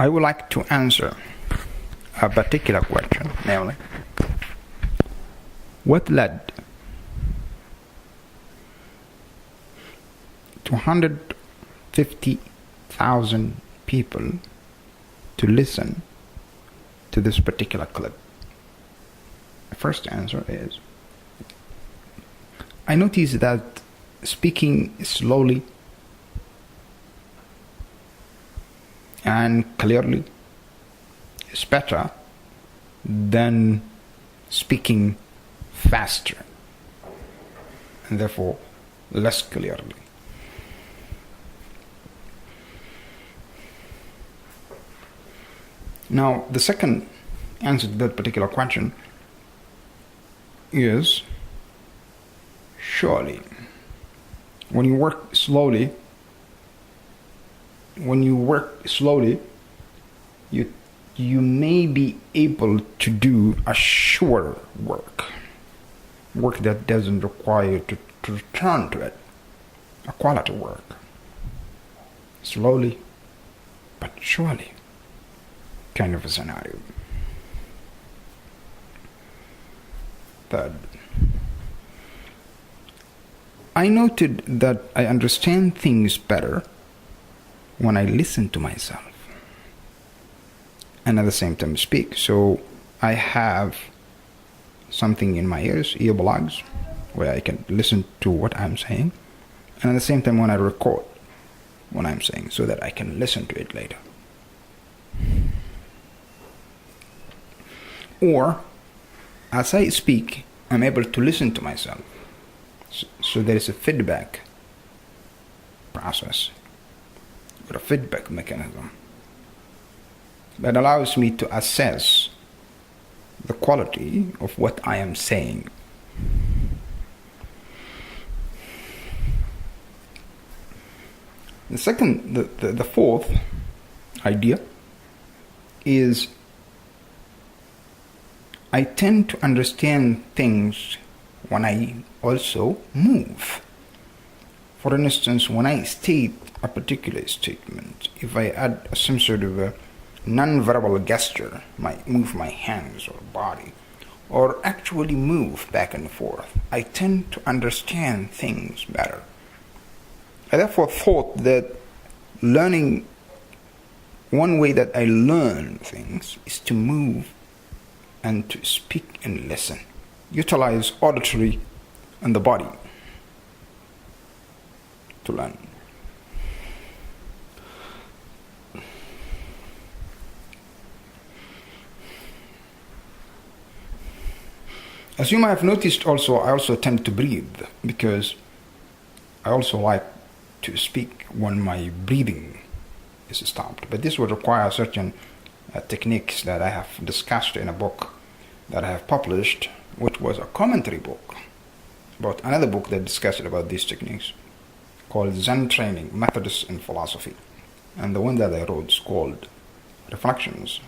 I would like to answer a particular question, namely, what led to 150,000 people to listen to this particular clip? The first answer is, I noticed that speaking slowly and clearly is better than speaking faster and therefore less clearly. Now, the second answer to that particular question is, surely, when you work slowly, you may be able to do a sure work that doesn't require you to return to it, a quality work, slowly but surely kind of a scenario. Third, I noted that I understand things better when I listen to myself and at the same time speak. So I have something in my ears, earplugs, where I can listen to what I'm saying, and at the same time when I record what I'm saying so that I can listen to it later. Or as I speak, I'm able to listen to myself. So there is a feedback process or a feedback mechanism that allows me to assess the quality of what I am saying. The fourth idea is, I tend to understand things when I also move. For instance, when I state a particular statement, if I add some sort of a non-verbal gesture, might move my hands or body, or actually move back and forth, I tend to understand things better. I therefore thought that learning, one way that I learn things is to move and to speak and listen. Utilize auditory and the body to learn. As you might have noticed also, I also tend to breathe because I also like to speak when my breathing is stopped. But this would require certain techniques that I have discussed in a book that I have published, which was a commentary book about another book that discussed about these techniques called Zen Training, Methods and Philosophy. And the one that I wrote is called Reflections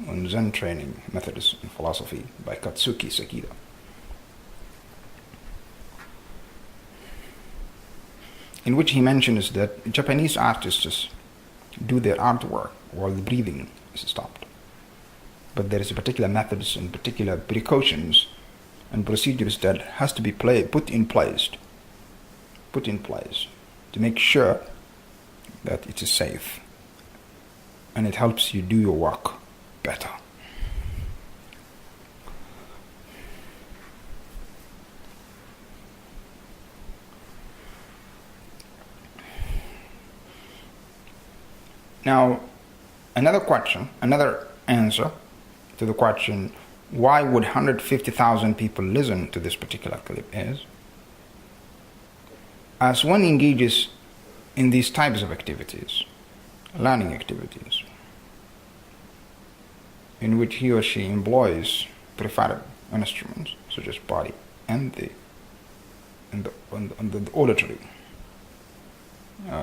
on Zen Training, Methods and Philosophy by Katsuki Sekida. In which he mentions that Japanese artists do their artwork while the breathing is stopped. But there is a particular methods and particular precautions and procedures that has to be put in place to make sure that it is safe and it helps you do your work better. Now, another answer to the question, why would 150,000 people listen to this particular clip is, as one engages in these types of activities, learning activities, in which he or she employs preferred instruments such as body and the auditory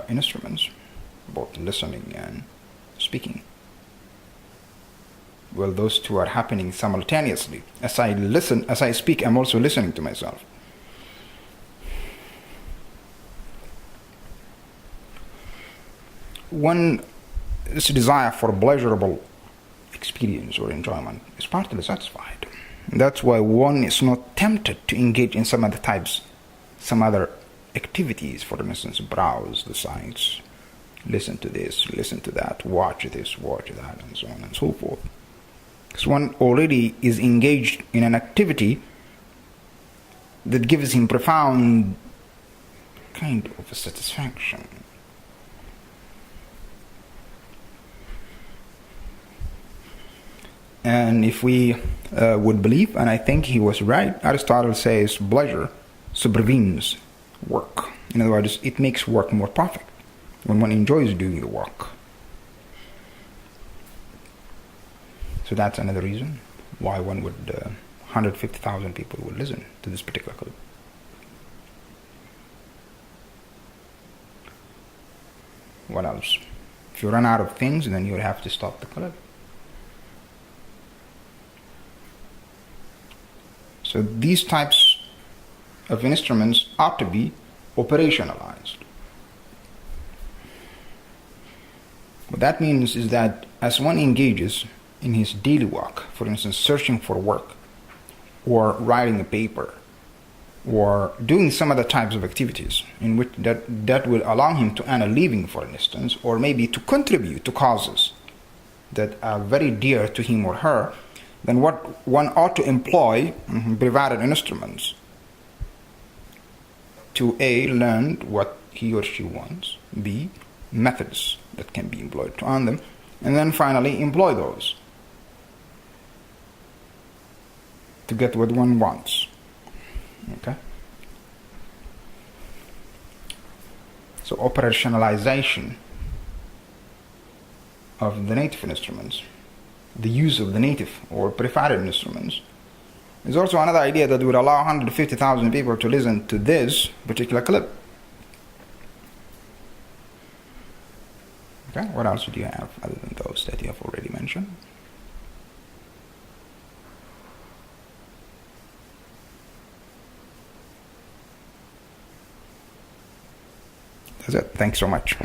instruments, both listening and speaking. Well, those two are happening simultaneously. As I speak, I'm also listening to myself. When this desire for pleasurable experience or enjoyment is partly satisfied. That's why one is not tempted to engage in some other activities. For instance, browse the sites, listen to this, listen to that, watch this, watch that, and so on and so forth. Because one already is engaged in an activity that gives him profound kind of a satisfaction. And if we would believe, and I think he was right, Aristotle says pleasure supervenes work. In other words, it makes work more perfect when one enjoys doing the work. So that's another reason why 150,000 people would listen to this particular clip. What else? If you run out of things, then you would have to stop the clip. So these types of instruments ought to be operationalized. What that means is that as one engages in his daily work, for instance, searching for work, or writing a paper, or doing some other types of activities in which that will allow him to earn a living, for instance, or maybe to contribute to causes that are very dear to him or her, then what one ought to employ provided instruments to A, learn what he or she wants, B, methods that can be employed to earn them, and then finally employ those to get what one wants. Okay? So operationalization of the native instruments, the use of the native or preferred instruments, is also another idea that would allow 150,000 people to listen to this particular clip. Okay, what else do you have other than those that you have already mentioned? That's it. Thanks so much.